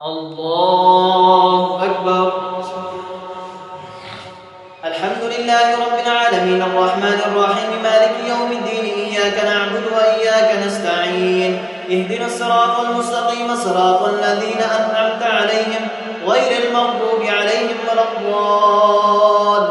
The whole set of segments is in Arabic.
الله أكبر. الحمد لله رب العالمين الرحمن الرحيم مالك يوم الدين إياك نعبد وإياك نستعين اهدنا الصراط المستقيم صراط الذين أنعمت عليهم غير المغضوب عليهم ولا الضالين.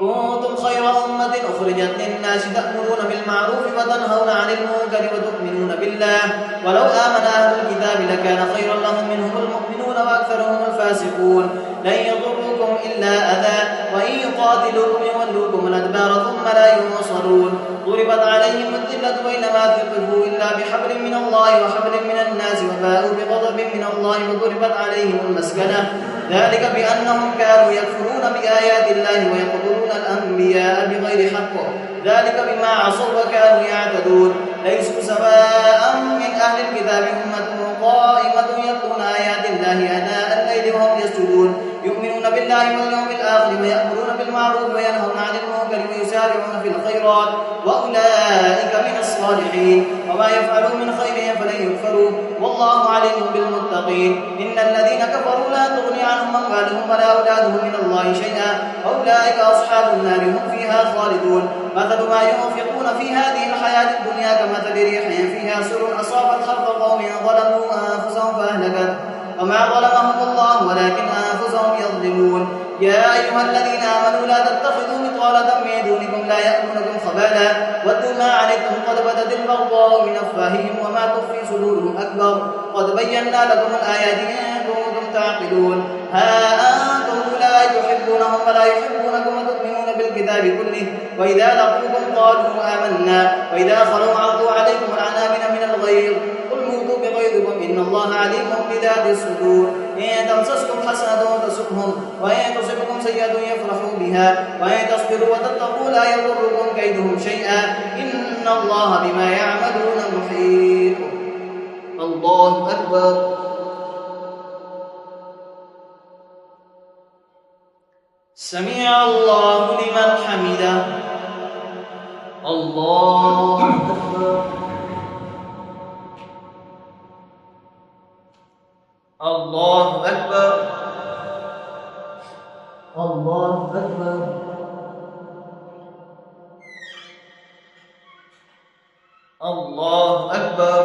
كنتم خير أمة أخرجت للناس تأمرون بالمعروف وتنهون عن المنكر وتؤمنون بالله ولو آمن أهل الكتاب لكان خيرا لهم منهم المؤمنون وأكثرهم الفاسقون. لن يضروكم إلا أذى وإن يقاتلوكم يولوكم الأدبار ثم لا ينصرون. ضربت عليهم الذلة وإنما ثقفوا إلا بحبل من الله وحبل من الناس وباءوا بغضب من الله وضربت عليهم المسكنة ذلك بأنهم كانوا يكفرون بآيات الله ويقتلون الأنبياء بغير حق ذلك بما عصوا وكانوا يعتدون. ليسوا سواء من أهل الكتاب أمة قائمة يتلون آيات الله آناء الليل وهم يسجدون يؤمنون بالله واليوم الآخر ويأمرون بالمعروف وينهون عن المنكر ويسارعون في الخيرات وأولئك من الصالحين. وما يفعلوا من خير فلن يكفروه والله عليم بالمتقين. إن الذين كفروا لا تغني عنهم أموالهم ولا أولادهم من الله شيئا أولئك أصحاب النار هم فيها خالدون. مثل ما ينفقون في هذه الحياة الدنيا كمثل ريح فيها سر أصابت حرث قوم ظلموا أنفسهم فأهلكت وما ظلمهم الله ولكن أنفسهم يظلمون. يا أيها الذين آمنوا لا تتخذوا بطانة من دونكم لا يألونكم خبالا ودوا ما عنتم قد بدت البغضاء من أفواههم وما تخفي صدورهم أكبر قد بينا لكم الآيات إن كنتم تعقلون. ها أنتم أولئك تحبونهم ولا يحبونكم وتؤمنون بالكتاب كله وإذا لقوكم قالوا آمنا وإذا خلوا عرضوا عليكم العنامل من الغيظ قل موتوا بغيظكم إن الله عليم بذات الصدور. إن تمسسكم حسنة تسؤهم وإن تصبكم سيئة يفرحوا بها وإن تصبروا وتتقوا لا يضركم كيدهم شيئا إن الله بما يعملون محيط. الله أكبر. سمع الله لمن حمده. الله أكبر. الله أكبر. الله أكبر. الله أكبر.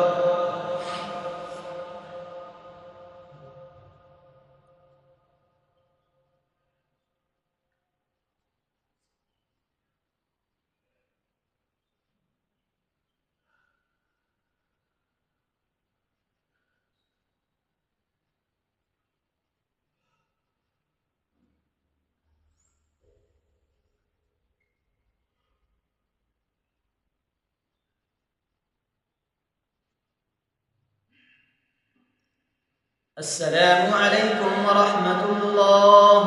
السلام عليكم ورحمة الله.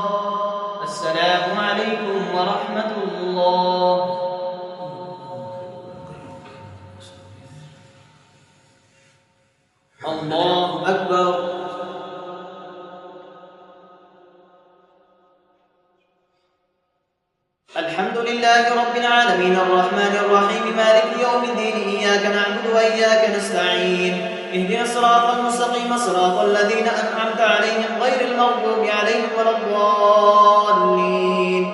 السلام عليكم ورحمة الله. الله أكبر. الحمد لله رب العالمين الرحمن الرحيم مالك يوم الدين إياك نعبد وإياك نستعين اهدنا الصراط المستقيم صراط الذين أنعمت عليهم غير المغضوب عليهم ولا الضالين.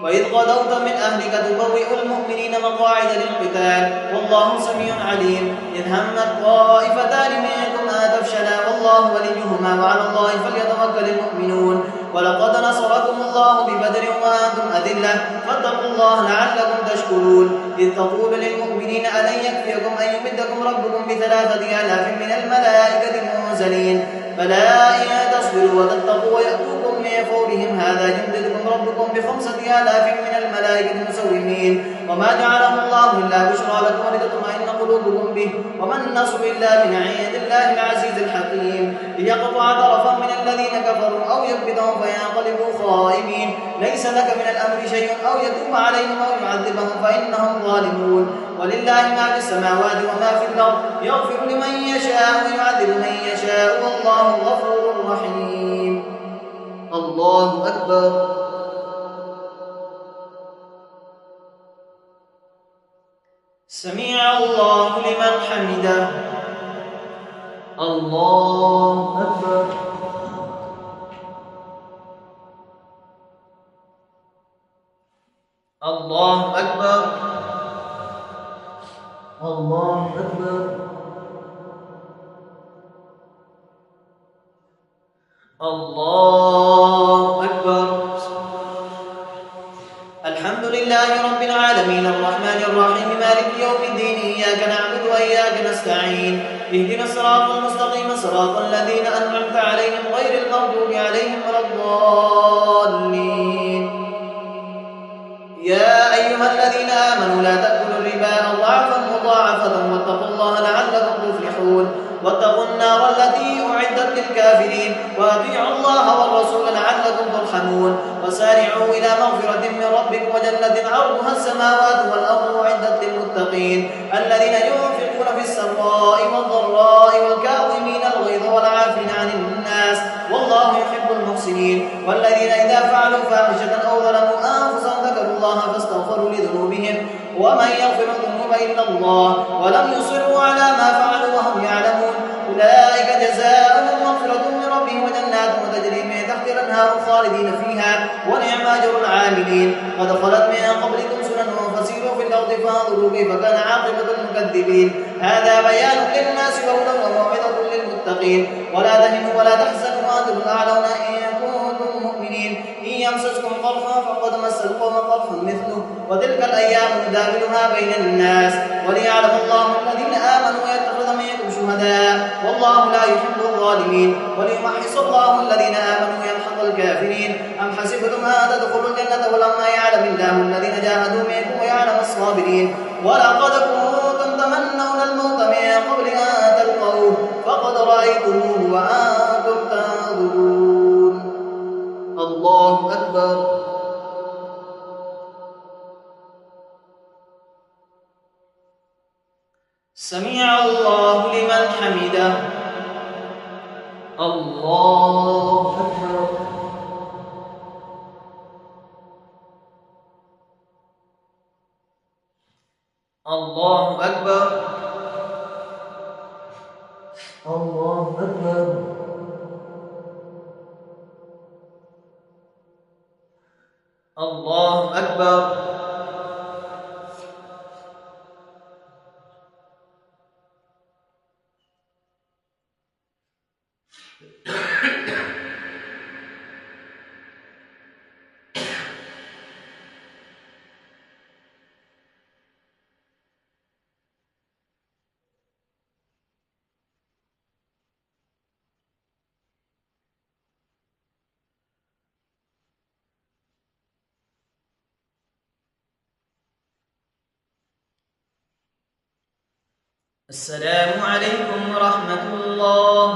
وإذ غدوت من أهلك تبوئ المؤمنين مقاعد للقتال والله سميع عليم. إذ همت طائفتان منكم أن تفشلا والله وليهما وعلى الله فليتوكل المؤمنون. ولقد نصركم الله ببدر وأنتم أذلة فاتقوا الله لعلكم تشكرون. إذ تقول للمؤمنين ألن يكفيكم أن يمدكم ربكم ب3,000 من الملائكة منزلين بلى إن تصبروا وتتقوا ويأتوكم من فورهم هذا يمددكم ربكم ب5,000 من الملائكة مسومين. وما جعله الله إلا بشرى لكم ولتطمئن قلوبكم به وما النصر إلا من عند الله العزيز الحكيم. ليقطع طرفا من الذين كفروا أو يكبتهم فينقلبوا خائبين ليس لك من الأمر شيء أو يتوب عليهم أو يعذبهم فإنهم ظالمون. ولله ما في السماوات وما في الأرض يغفر لمن يشاء ويعذب من يشاء والله غفور رحيم. الله أكبر. سمع الله لمن حمده. الله الله أكبر. الله أكبر. الله أكبر. الحمد لله رب العالمين الرحمن الرحيم مالك يوم الدين إياك نعبد وإياك نستعين اهدنا الصراط المستقيم صراط الذين أنعمت عليهم غير المغضوب عليهم ولا الضالين. يا أيها الذين آمنوا لا تأكلوا الربا أضعافا مضاعفة واتقوا الله لعلكم تفلحون واتقوا النار التي أعدت للكافرين وأطيعوا الله والرسول لعلكم ترحمون وسارعوا إلى مغفرة من ربكم وجنة عرضها السماوات والأرض أعدت للمتقين الذين ينفقون في السراء والضراء والكاظمين الغيظ والعافين عن الناس والله يحب المحسنين والذين إذا فعلوا فاحشة أو ظلموا أنفسهم ذكروا الله فاستغفروا لذنوبهم ومن يغفر الذنوب إلا الله ولم يصروا على ما فعلوا وهم يعلمون أولئك جزاؤهم مغفرة من ربهم وجنات تجري من تحت الأنهار خالدين فيها ونعم أجر العاملين قد خلت من قبلكم سنن فسيروا في الأرض فانظروا كيف كان عاقبة المكذبين هذا بيان للناس وهدى وموعظة للمتقين ولا تهنوا ولا تحزنوا وأنتم الأعلون إن كنتم مؤمنين إن يمسسكم قرح فقد مس القوم قرح مثله وتلك الأيام نداولها بين الناس وليعلم الله الذين آمنوا ويتخذ منكم شهداء والله لا يحب الظالمين وليمحص الله الذين آمنوا ويمحق الكافرين أم حسبتم أن تدخلوا الجنة ولما يعلم الله الذين جاهدوا منكم ويعلم الصابرين ولقد كنتم تمنون الموت من قبل أن تلقوه فقد رأيتموه وأنتم تنظرون. الله أكبر. سمع الله لمن حمده. الله أكبر. الله أكبر. الله أكبر. الله أكبر. السلام عليكم ورحمة الله.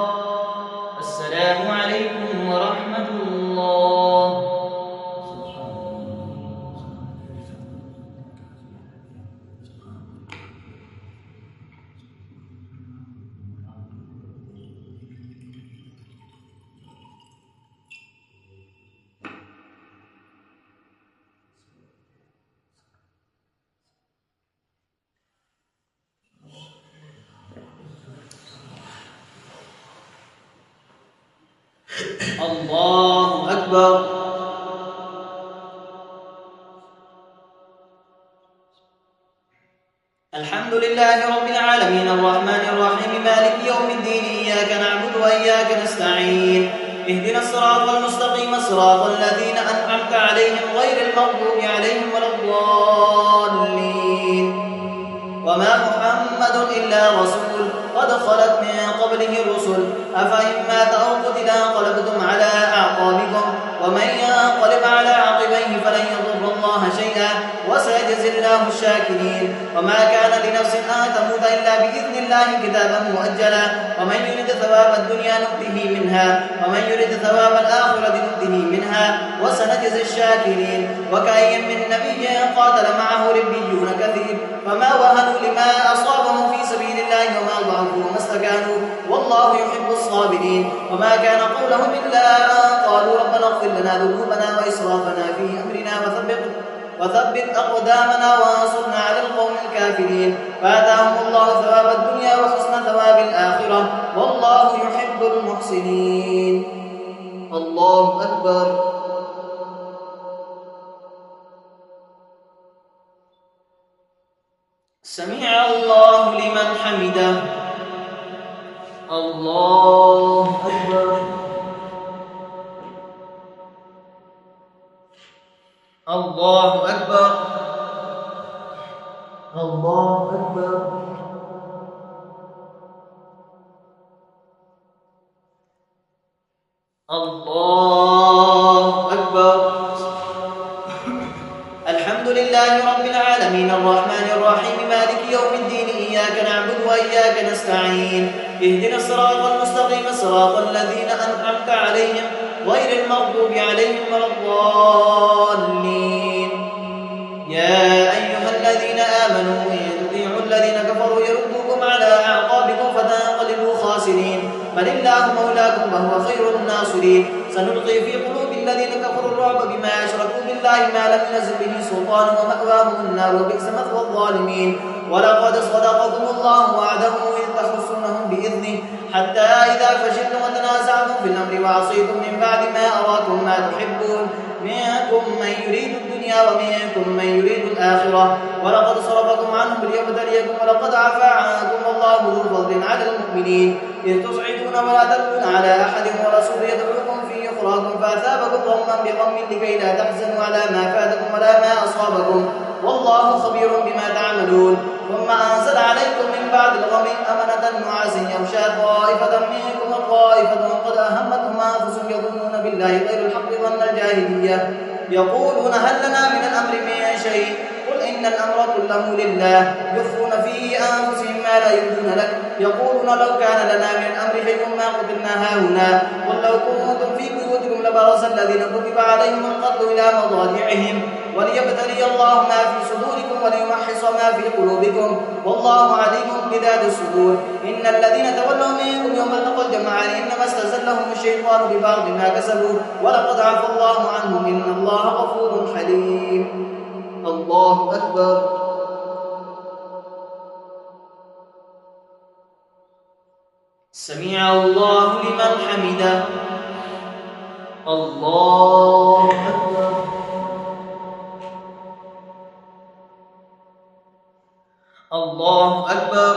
السلام عليكم ورحمة الله. الله أكبر. الحمد لله رب العالمين الرحمن الرحيم مالك يوم الدين إياك نعبد وإياك نستعين اهدنا الصراط المستقيم صراط الذين أنعمت عليهم غير المغضوب عليهم ولا الضالين. وما محمد إلا رسول قد خلت من قبله الرسل أفإن مات أو قتل انقلبتم على أعقابكم ومن ينقلب على عقبيه فلن يضر الله شيئا وسيجزي الله الشاكرين. وما كان لنفس أن تموت إلا بإذن الله كتابا مؤجلا ومن يرد ثواب الدنيا نؤته منها ومن يرد ثواب الآخرة نؤته منها وسنجزي الشاكرين. وكأي من نبي قاتل معه ربيون كثير فما وهنوا لما أصابهم في سبيل الله وما ضعفوا وما استكانوا والله يحب الصابرين. وما كان قولهم إلا أن قالوا ربنا اغفر لنا ذنوبنا وإسرافنا في أمرنا وثبت أقدامنا وانصرنا على القوم الكافرين. فآتاهم الله ثواب الدنيا وحسن ثواب الآخرة، والله يحب المحسنين. الله أكبر. سمع الله لمن حمده. الله أكبر. الله أكبر. الله أكبر. الله أكبر. الحمد لله رب العالمين الرحمن الرحيم مالك يوم الدين إياك نعبد وإياك نستعين اهدنا الصراط المستقيم صراط الذين أنعمت عليهم غير المغضوب عليهم ولا الضالين. يا أيها الذين آمنوا إن تطيعوا الذين كفروا يردوكم على أعقابكم فتنقلبوا خاسرين، بل الله مولاكم وهو خير الناصرين. سنلقي في قلوب الذين كفروا الرعب بما أشركوا بالله ما لم ينزل به سلطان ومأواهم النار وبئس مثوى الظالمين. ولقد صدقكم الله وعده إذ تحسونهم بإذنه حتى إذا فشلتم وتنازعتم في الأمر وعصيتم من بعد ما أراكم ما تحبون منكم من يريد الدنيا ومنكم من يريد الآخرة ولقد صرفكم عنهم ليبتليكم ولقد عفا عنكم والله ذو فضل على المؤمنين إذ تصعدون ولا تلقون على أحد ورسول يدعوكم في أخراكم فأثابكم غما بغم لكي لا تحزنوا على ما فاتكم ولا ما أصابكم والله خبير بما تعملون. ثم أنزل عليكم من بعد الغم أمنة نعاسا يغشى طائفة منكم وطائفة قد أهمتهم أنفسهم يظنون بالله غير الحق ظن الجاهلية يقولون هل لنا من الأمر من شيء قل إن الأمر كله لله يخفون في أنفسهم ما لا يبدون لك يقولون لو كان لنا من الأمر شيء ما قتلنا هاهنا قل لو كنتم في بيوتكم لبرز الذين كتب عليهم القتل إلى مضاجعهم وليبتلي الله ما في صدوركم وليمحص ما في قلوبكم والله عليم بذات الصدور. إن الذين تولوا منكم يوم التقى الجمعان إنما استزلهم الشيطان ببعض ما كسبوا ولقد عفا الله عنهم إن الله غفور حليم. الله أكبر. سمع الله لمن حمده. الله أكبر. الله أكبر.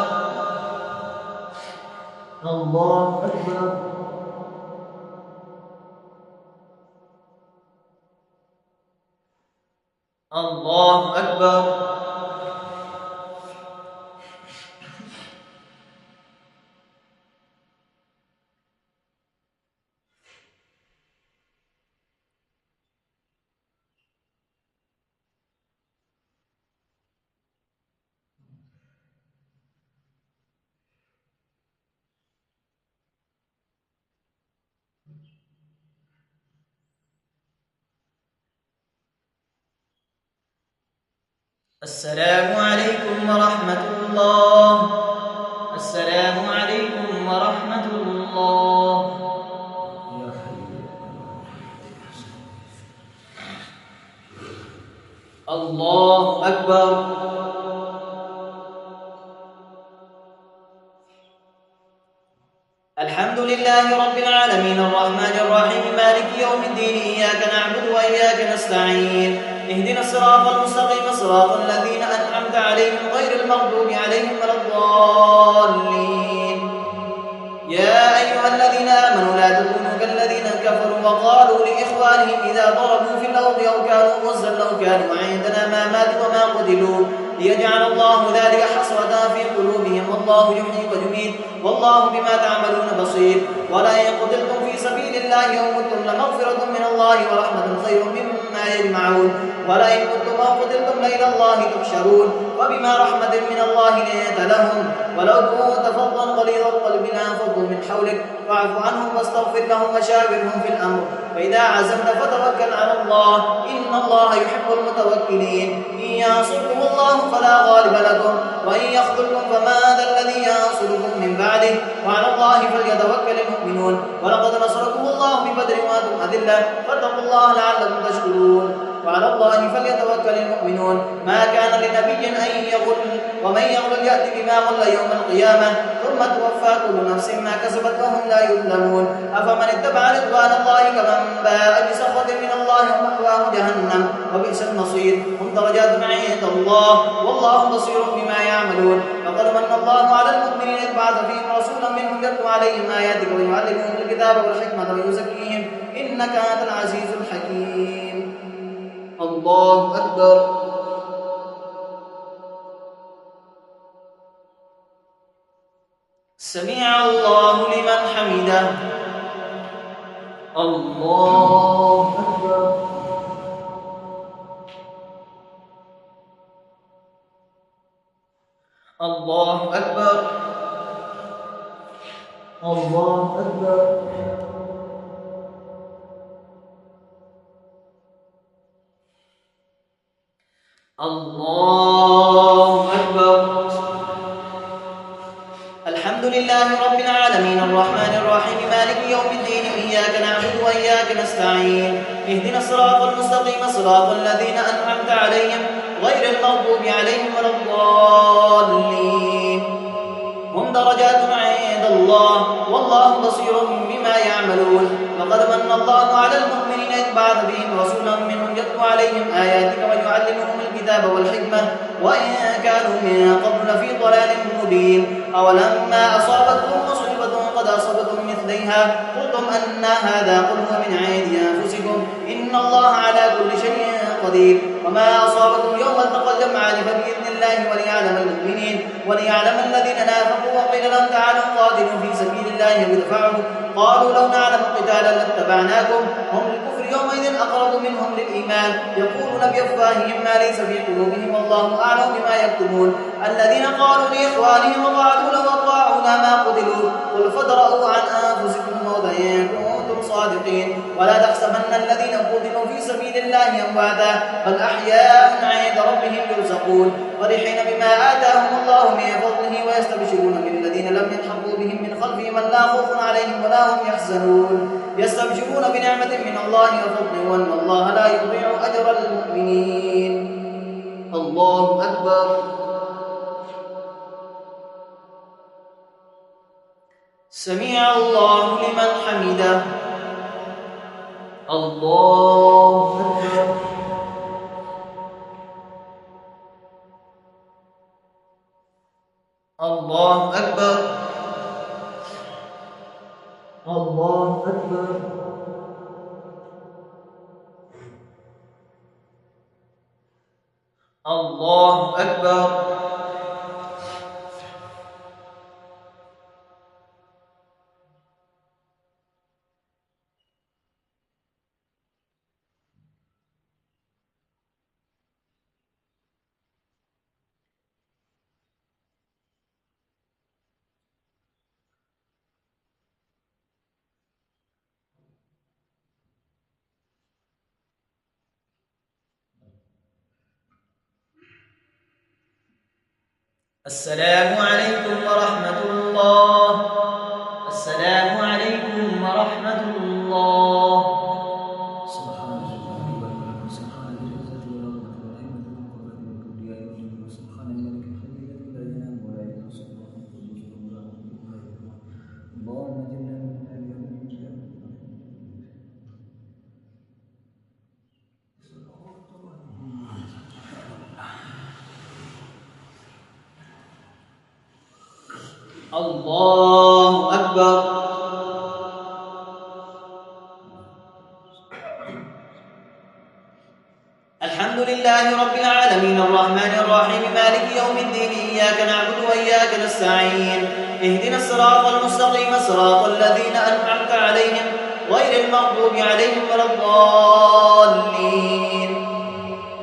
الله أكبر. الله أكبر. السلام عليكم ورحمة الله. السلام عليكم ورحمة الله. الله أكبر. الحمد لله رب العالمين الرحمن الرحيم مالك يوم الدين إياك نعبد وإياك نستعين اهدنا الصراط المستقيم صراط الذين أنعمت عليهم غير المغضوب عليهم ولا الضالين. يا أيها الذين آمنوا لا تكونوا كالذين كفروا وقالوا لإخوانهم إذا ضربوا في الأرض أو كانوا غزا لو كانوا عندنا ما ماتوا وما قتلوا ليجعل الله ذلك حسرة في قلوبهم والله يحيي ويميت والله بما تعملون بصير. ولئن قتلتم في سبيل الله أو متم لمغفرة من الله ورحمة خير مما يجمعون. ولئن متم أو قتلتم لإلى الله تحشرون. وبما رحمة من الله لنت لهم ولو كنت فظا غليظ القلب لانفضوا من حولك فاعف عنهم واستغفر لهم وشاورهم في الأمر فإذا عزمت فتوكل على الله إن الله يحب المتوكلين. إن ينصركم الله فلا غالب لكم وإن يخذلكم فماذا الذي ينصركم من بعده وعلى الله فليتوكل المؤمنون. ولقد نصركم الله ببدر وأنتم أذلة فاتقوا الله لعلكم تشكرون. وعلى الله فليتوكل المؤمنون ما كان لنبي أن يغل ومن يغل يأتي بما غل يوم القيامة ثم توفى كل نفس ما كسبت وهم لا يظلمون أفمن اتبع رضوان الله كمن باء بسخط من الله ومأواه جهنم وبئس المصير هم درجات عند الله والله بصير بما يعملون لقد من الله على المؤمنين إذ بعث فيهم رسولا منهم يتلو عليهم آياتك ويعلمهم الكتاب والحكمة ويزكيهم إنك أنت العزيز الحكيم الله أكبر سمع الله لمن حمده الله أكبر الله أكبر الله أكبر الله أكبر الحمد لله رب العالمين الرحمن الرحيم مالك يوم الدين إياك نعبد وإياك نستعين اهدنا الصراط المستقيم صراط الذين أنعمت عليهم غير المغضوب عليهم ولا الضالين هم درجات عند الله والله بصير بما يعملون لقد من الله على المؤمنين إذ بعث بهم رسولا منهم يتلو عليهم آياتك ويعلمهم الكتاب والحكمة وإن كانوا من قبل لفي ضلال مبين أولما أصابتكم مصيبة قد أصبتم مثليها قلتم أن هذا قل هو من عند أنفسكم إن الله على كل شيء قدير وما أصابكم يوم التقى الجمعان فبإذن الله وليعلم المؤمنين وليعلم الذين نافقوا وقيل لهم تعالوا قاتلوا في سبيل الله وادفعوا قالوا لو نعلم قتالا لاتبعناكم هم للكفر يومئذ أقرب منهم للإيمان يقولون بأفواههم ما ليس في قلوبهم والله أعلم بما يكتمون الذين قالوا لإخوانهم وقعدوا لو أطاعونا ما قتلوا قل فادرءوا عن أنفسكم الموت إن كنتم صادقين ولا تحسبن الذين قتلوا في سبيل الله أمواتا بل أحياء عند ربهم يرزقون فرحين بما آتاهم الله من فضله ويستبشرون بالذين لم يلحقوا بهم من خلفهم لا خوف عليهم ولا هم يحزنون يستبشرون بنعمة من الله وفضل وأن الله لا يضيع أجر المؤمنين الله أكبر سمع الله لمن حمده الله أكبر الله أكبر الله أكبر الله أكبر السلام عليكم ورحمة الله السلام عليكم ورحمة الله سبحان سبحان الجزاء والرحمة والعلم والقدرة والكبرياء والجود سبحان الملك الحي الذي لا ينام ولا ينام سبحان القدوس اللهم اجعلنا من اليوم الله أكبر الحمد لله رب العالمين الرحمن الرحيم مالك يوم الدين إياك نعبد وإياك نستعين اهدنا الصراط المستقيم صراط الذين أنعمت عليهم غير المغضوب عليهم ولا الضالين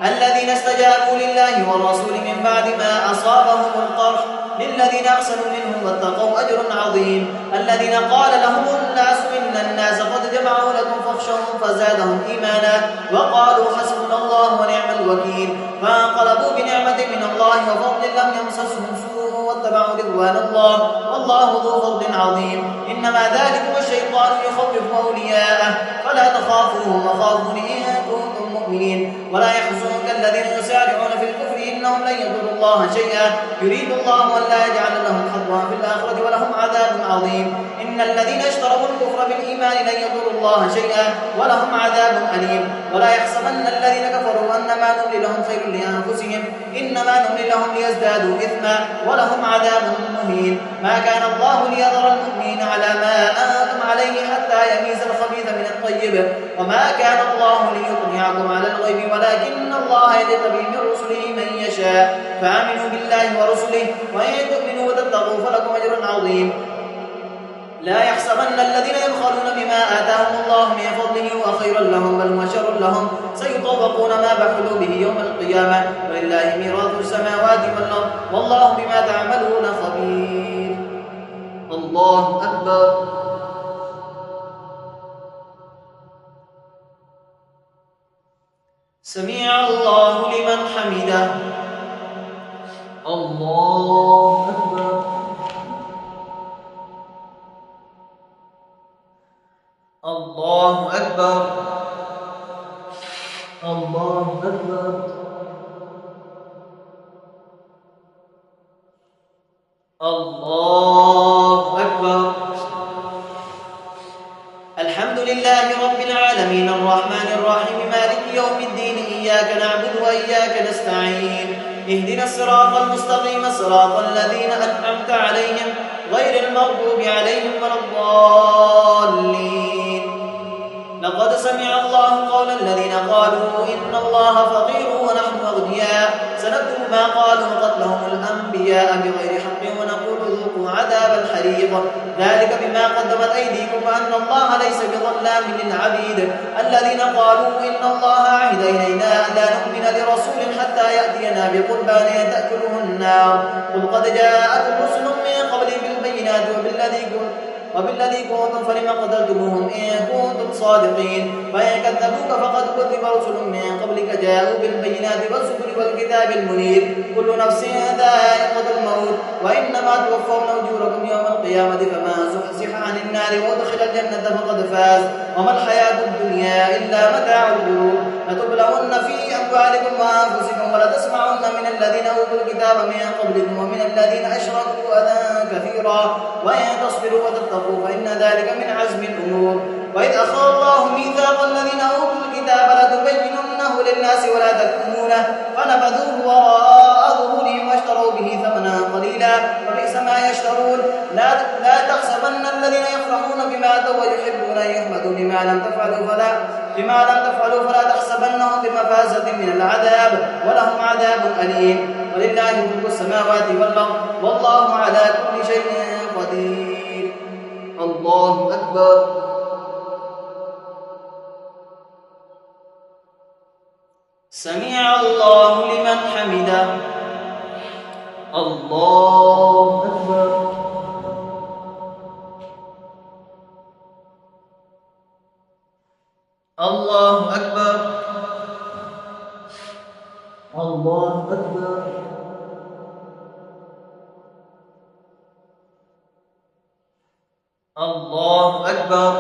الذين استجابوا لله والرسول من بعد ما أصابهم القرح للذين أحسنوا منهم واتقوا أجر عظيم الذين قال لهم الناس إن الناس قد جمعوا لكم فاخشوهم فزادهم إيمانا وقالوا حسبنا الله ونعم الوكيل فانقلبوا بنعمة من الله وفضل لم يمسسهم سوء واتبعوا رضوان الله والله ذو فضل عظيم إنما ذلكم الشيطان يخوف أولياءه فلا تخافوهم وخافون إن كنتم مؤمنين المؤمنين ولا يحزنك الذين يسارعون في الكفر إنهم لن يضروا الله شيئا يريد الله ألا يجعل لهم حظا في الآخرة ولهم عذاب عظيم إن الذين اشتروا الكفر بالإيمان لن يضروا الله شيئا ولهم عذاب أليم ولا يحسبن الذين كفروا أنما نملي لهم خير لأنفسهم إنما نملي لهم ليزدادوا إثما ولهم عذاب مهين ما كان الله ليذر المؤمنين على ما أنتم عليه حتى يميز الخبيث من الطيب وما كان الله ليطلعكم على الغيب ولكن الله يجتبي من رسله من يشاء فآمنوا بالله ورسله وإن تؤمنوا وتتقوا فلكم أجر عظيم لا يحسبن الذين يبخلون بما آتاهم الله من فضله وخيرا لهم بل هو شر لهم سيطوقون ما بخلوا به يوم القيامة ولله ميراث السماوات والأرض والله بما تعملون خبير. الله أكبر. سمع الله لمن حمده. الله أكبر. الله أكبر. الله أكبر. الله أكبر. الحمد لله رب العالمين الرحمن الرحيم مالك يوم الدين إياك نعبد وإياك نستعين اهدنا الصراط المستقيم صراط الذين أنعمت عليهم غير المغضوب عليهم ولا الضالين. لقد سمع الله قول الذين قالوا إن الله فقير ونحن أغنياء سنكتب ما قالوا وقتلهم الأنبياء بغير حق ونقول ذوقوا عذاب الحريق ذلك بما قدمت أيديكم وأن الله ليس بظلام للعبيد الذين قالوا إن الله عهد إلينا ألا نؤمن لرسول حتى يأتينا بقربان تأكله النار قل قد جاءكم رسل من قبل بالبينات وبالذي كنتم فلم قتلتموهم إن كنتم صادقين فإن كذبوك فقد كذب رسل من قبلك جاءوا بالبينات والزبر والكتاب المنير كل نفس ذائقة الموت وإنما توفون أجوركم يوم القيامة فمن زحزح عن النار وادخل الجنة فقد فاز وما الحياة الدنيا إلا متاع الغرور لتبلغن في أموالكم وأنفسكم ولتسمعن من الذين أوتوا الكتاب من قبلكم ومن الذين أشركوا أذى كثيرا وإن تصبروا وتتقوا فإن ذلك من عزم الأمور وإذ أخذ الله ميثاق الذين أوتوا الكتاب لتبيننه للناس ولا تكتمونه فنبذوه وراء ظهورهم واشتروا به ثمنا قليلا وبئس ما يشترون لا تحسبن الذين يفرحون بما أتوا ويحبون أن يحمدوا بما لم تفعلوا فلا تحسبنهم بمفازة من العذاب ولهم عذاب أليم ولله ملك السماوات والأرض والله على كل شيء قدير. الله أكبر. سمع الله لمن حمده. الله أكبر. الله أكبر. الله أكبر. الله أكبر.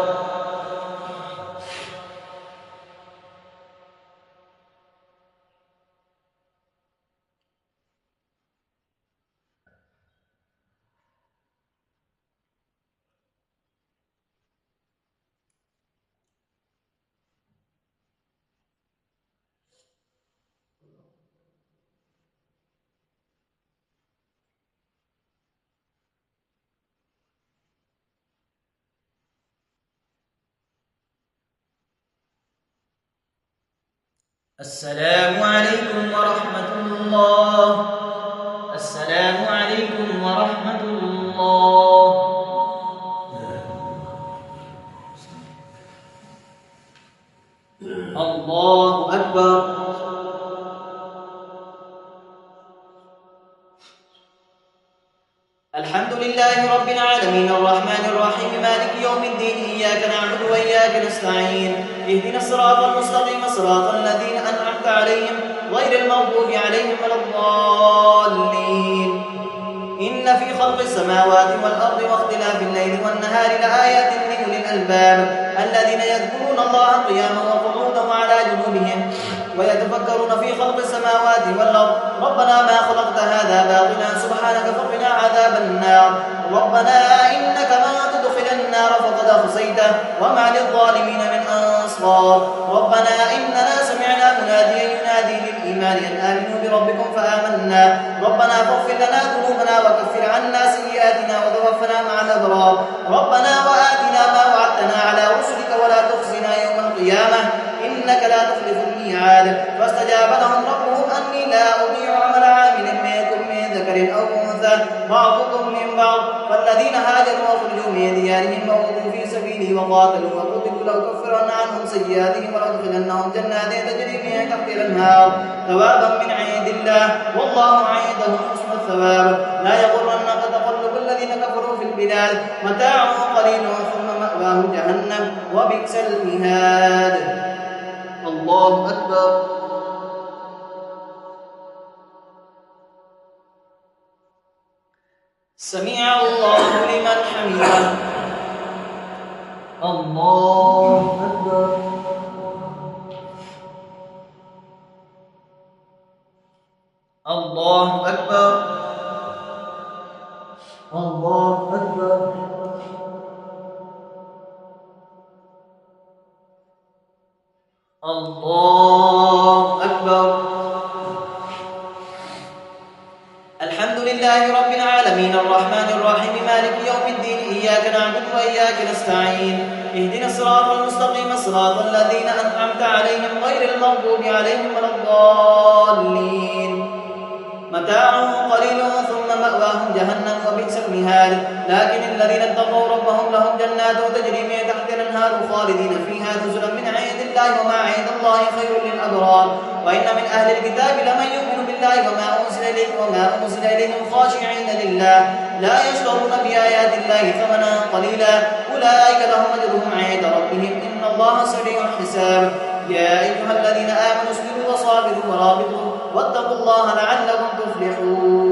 السلام عليكم ورحمة الله. السلام عليكم ورحمة الله. الله أكبر. الحمد لله رب العالمين الرحمن الرحيم مالك يوم الدين إياك نعبد وإياك نستعين اهدنا الصراط المستقيم صراط الذين أنعمت عليهم غير المغضوب عليهم ولا الضالين. إن في خلق السماوات والأرض واختلاف الليل والنهار لآيات لأولي الألباب الذين يذكرون الله قياما وقعودا وعلى جنوبهم ويتفكرون في خلق السماوات والأرض ربنا ما خلقت هذا باطلا سبحانك فقنا عذاب النار ربنا إنك من تدخل النار فقد أخزيته وما للظالمين من أنصار ربنا إننا سمعنا مناديا ينادي للإيمان أن آمنوا بربكم فآمنا ربنا فاغفر لنا ذنوبنا وكفر عنا سيئاتنا وتوفنا مع الأبرار ربنا وآتنا ما وعدتنا على رسلك ولا تخزنا يوم القيامة إنك لا تخلف الميعاد فاستجاب لهم ربهم أني لا أضيع عمل عامل منكم من ذكر أو أنثى بعضكم من بعض فالذين هاجروا وخرجوا من ديارهم وأوذوا في سبيلي وقاتلوا وقتلوا لأكفرن عنهم سيئاتهم ولأدخلنهم جنات تجري من تحتها الأنهار ثوابا من عند الله والله عنده حسن الثواب لا يغرنك تقلب الذين كفروا في البلاد متاع قليل ثم مأواه جهنم وبئس المهاد. الله أكبر. سمع الله لمن حمده. الله أكبر. الله أكبر. الله أكبر. الله أكبر. الحمد لله رب العالمين الرحمن الرحيم مالك يوم الدين إياك نعبد وإياك نستعين اهدنا الصراط المستقيم صراط الذين أنعمت عليهم غير المغضوب عليهم ولا الضالين متاع قليل ثم مأواهم جهنم وبئس المهاد. لكن الذين اتقوا ربهم لهم جنات تجري من تحتها الأنهار خالدين فيها نزلا من عند الله وما عند الله خير للأبرار. وإن من أهل الكتاب لمن يؤمن بالله وما أنزل إليهم خاشعين لله لا يشترون بآيات الله ثمنا قليلا أولئك لهم أجرهم عند ربهم إن الله سريع الحساب. يا أيها الذين آمنوا اصبروا وصابروا ورابطوا واتقوا الله لعلكم تفلحون.